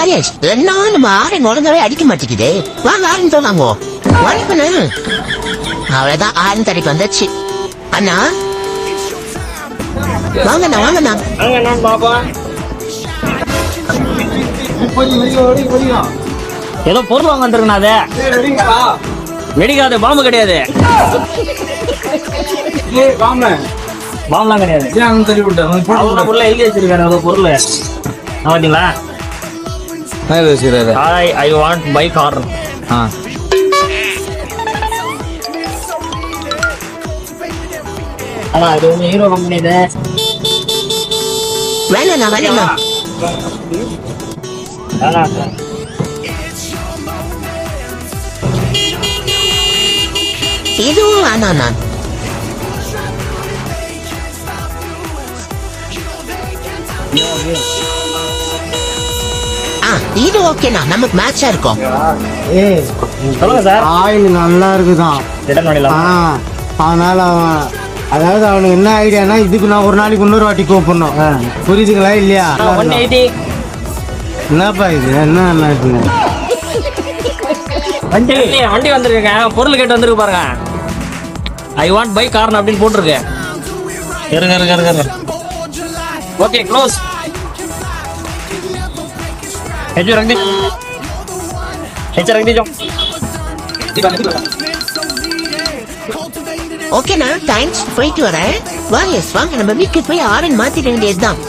வாயஸ் என்ன நம்ம ஆரன் ஒழுங்காவே அடிக்க மாட்டேங்குது. வாங்க ஆரன் சொல்லாங்க வாங்கிப்பண்ண. அவ்வளவுதான் ஆரன் தடைக்கு வந்துச்சு. அண்ணா வாங்கண்ணா வாங்கண்ணா. ஏதோ பொருள் வாங்க வந்துருக்கா. அது வெடிக்காது, பாம்பு கிடையாது. பாம்புலாம் கிடையாது. பொருள் எழுதி வச்சிருக்காரு. ஏதோ பொருள் பாத்தீங்களா? Hi, I want bike order. ஆனா இது வந்து ஹீரோ கம்பெனி. இது வேணாண்ணா வேணாண்ணா. இதுவும் வேணாண்ணா. இது ஓகேண்ணா, நமக்கு மேட்சா இருக்கும். சொல்லுங்க சார். ஆயில் நல்லா இருக்குதான். அதனால அவன் அதாவது அவனுக்கு என்ன ஐடியானா, இதுக்கு நான் ஒரு நாளைக்கு இன்னொரு வாட்டி கூப்பிடணும். புரியுதுங்களா இல்லையா? என்னப்பா இது என்ன வண்டி வந்திருக்கேங்க. பொருள் கேட்டு வந்துருக்கு பாருங்க. ஐ வாண்ட் பைக் கார்ன் அப்படின்னு போட்டிருக்கு. இருங்க. Okay close. रख दी जो. ஓகேண்ணா தேங்க்ஸ், போயிட்டு வரேன். வாங்க நம்ம வீட்டுக்கு போய் ஆரன் மாத்திட வேண்டியதுதான்.